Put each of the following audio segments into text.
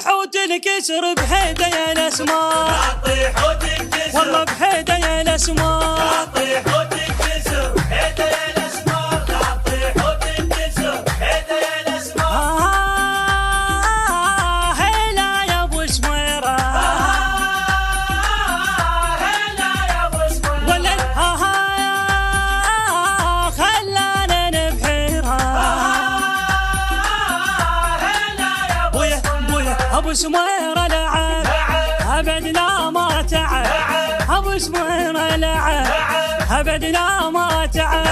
تطيح وتنكسر بحيده يا الاسمار، لا تطيح وتنكسر والله بحيده يا الاسمار، لا تطيح وتنكسر بحيده يا الاسمار، لا تطيح وتنكسر بحيده يا الاسمار. هلا يا ابو سميره، هلا يا ابو سميره، ولد خلانا نبحرها. هلا يا ابو بويا سميره، ابو سميره لعب ابد لا ما تعب، ابو سميره لعب ابد لا ما تعب.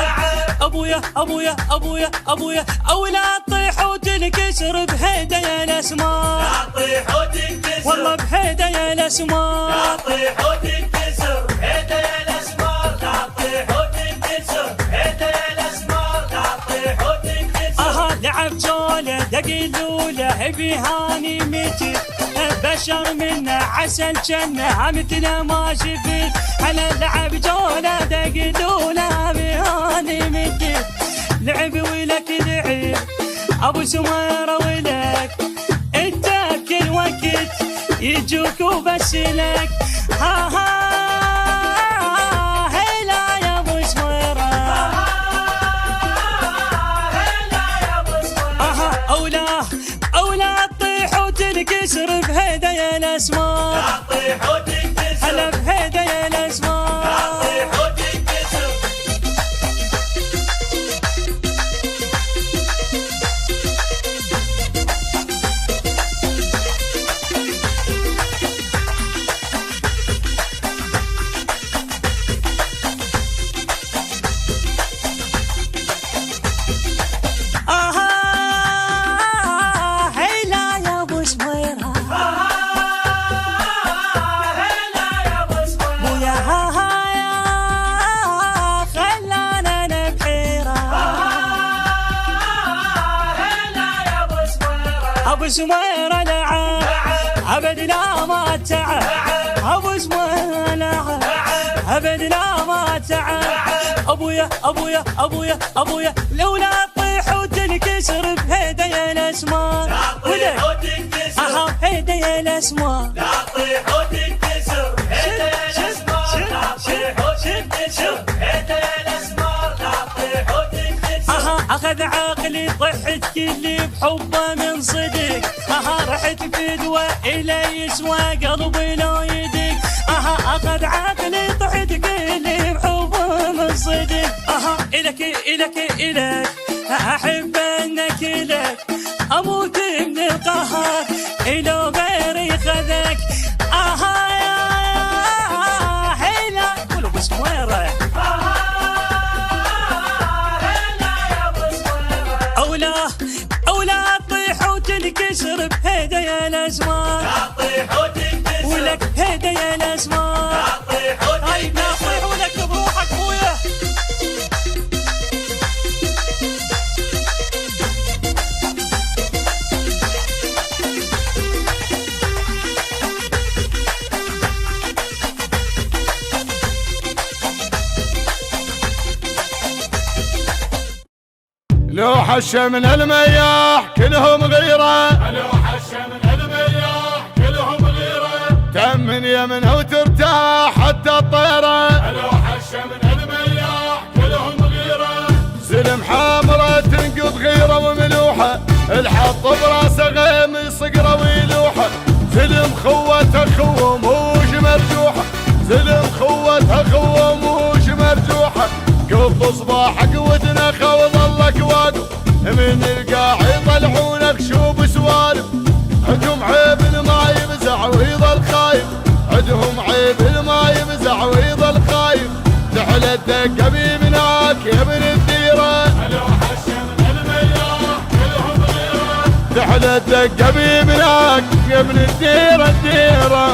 ابويا ابويا ابويا ابويا اولا تطيح وتنكسر بحيده يا الاسمار، لا تطيح وتنكسر والله بحيده يا الاسمار، لا تطيح وتنكسر بحيده يا الاسمار، لا تطيح وتنكسر بحيده يا الاسمار، لا تطيح وتنكسر. لعب جوله دقيلوله بهاني متي، بشر منه عسل جنه مثل ما شفت. على لعب جوله دقيلوله بهاني متي، لعب ولك لعب ابو سميره ولك، انت بكل وقت يجوك وبسلك. هلا يا ابو سميره، هلا يا ابو سميره، اولا تطيح وتنكسر بهيده يا الاسمار، لا تطيح وتنكسر هلا بهيده يا الاسمار. لا تطيح وتنكسر. هلا يا ابو سميره، هلا يا ابو سميره، بويا خلانا نبحرها. هلا يا ابو سميره، ابو سميره لعب ابد لا ما تعب، ابو سميره لعب ابد لا ما تعب. ابويا ابويا ابويا ابويا لولا تطيح وتنكسر بهيده يا الاسمار، لا تطيح وتنكسر هيده يا الاسمار. لا تطيح وتنكسر بحيده يا الاسمار، لا تطيح وتنكسر بحيده يا الاسمار، لا تطيح وتنكسر. اخذ عقلي طحت كلي بحبه من صدق، رحت فدوه الي يسوى قلبي لو يدق. اخذ عقلي طحت كلي بحبه من صدق. الك الك الك احب انك لك، اموت من القهر لو غيري خذك. هلا قولوا ابو سميره، هلا يا ابو سميره، اولا تطيح وتنكسر بهيده يا الاسمار، لا تطيح وتنكسر ولك هيده يا الاسمار. لا تطيح طيب لا وتنكسر. تطيح ولك بروحك ابويا. لوح من المياح كلهم غيره، لوح من المياح كلهم غيره، تأمن يمنها وترتاح حتى الطيره. لوح من المياح كلهم غيره، سلم حامرة تنقض غيره وملوحه، الحط براسه غيم صقره ويلوحه. سلم خوته خوه موش مرجوحه، سلم خوته خوه موش مرجوحه. قط صباحك ودنخه وظلك واقف، من القاع يطلعونك شوب سوالف. عندهم عيب الما يمزع ويظل خايف، عندهم عيب الما يمزع ويظل خايف. تحلى الدقه بيمناك يا ابن الديره، لوح من المياح كلهم غيره، تحلى الدقه بيمناك يا ابن الديره الديره.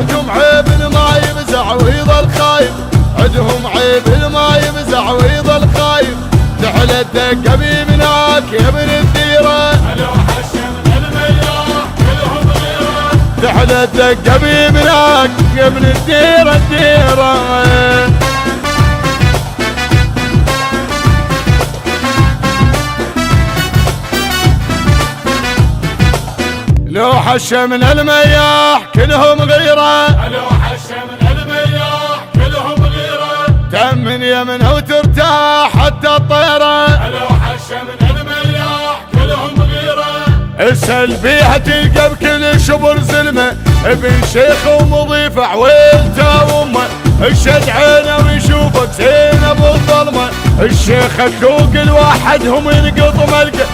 عندهم عيب ما يفزع ويظل خايف، عندهم عيب ما يفزع ويظل خايف. تحلى الدقه بيمناك يا ابن الديره، تحلى الدقه بيمناك يا ابن الديره الديره. لو حش من المياح كلهم غيره، لو حش من المياح كلهم غيره، تأمن يمنه وترتاح حتى الطيره. لو حش من المياح كلهم غيره، السلبية تلقى بكل شبر زلمه، ابن شيخ ومضيف عويلته وامه، الشد عينه ويشوفك زين ابو الظلمه. الشيخ اخوك الواحد هم ينقط ملقه،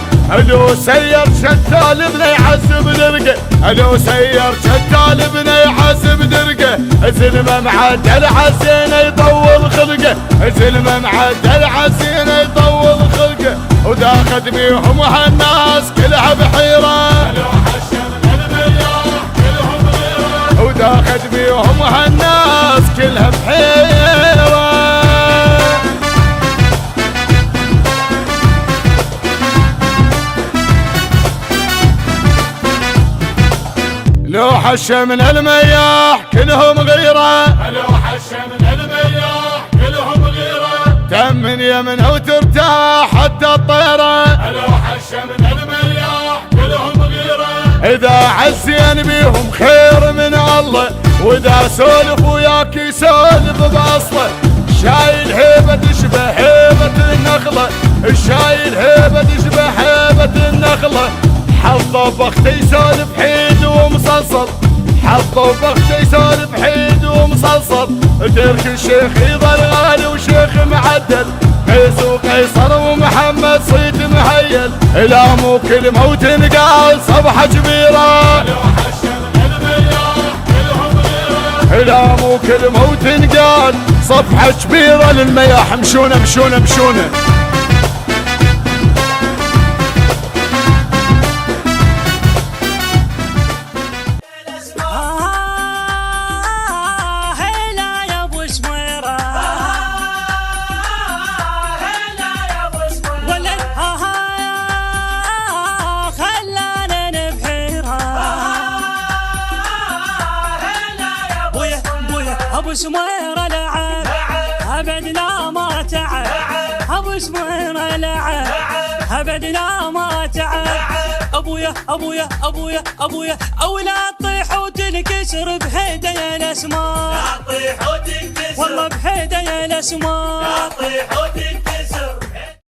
لو سير شتال ابنه يحسب درقه، لو سير شتال ابنه يحسب درقه. زلمه معدل عزينه يطول خلقه، زلمه معدل عزينه يطول خلقه. وداخد بيهم هالناس كلها بحيره، لو حش من المياح كلهم غيره، وداخد بيهم هالناس كلها بحيره. لو حش من المياح كلهم غيره، لو حش من المياح كلهم غيره، تأمن يمنه وترتاح حتى الطيره. لو حش من المياح كلهم غيره، إذا عزين بيهم خير من الله، وإذا سولف وياك يسولف بأصله. شايل هيبة تشبه هيبة النخلة، الشايل هيبة تشبه هيبة النخلة. حظه بخته يسولف حيد ومصلصل، حظه بخته يسولف حيد ومصلصل. ترك الشيخ يظل غالي وشيخ معدل، قيس وقيصر ومحمد صيت مهيل. لا مو كل موت قال صبحة كبيرة، لو حش من المياح كلهم غيره، لا مو كل موت قال صفحة كبيرة. للمياح مشونة مشونة مشونة. هلا يا ابو سميره، هلا يا ابو سميره، ولد خلانا نبحيره. هلا يا ابو بويا بويا ابو سميره لعب ابد لا ما تعب، ابو سميره لعب ابد لا ما تعب. ابويا ابويا ابويا ابويا اولا تطيح وتنكسر بهدايا الاسماء، تطيح وتنكسر، والله بهدايا الاسماء. تطيح وتنكسر.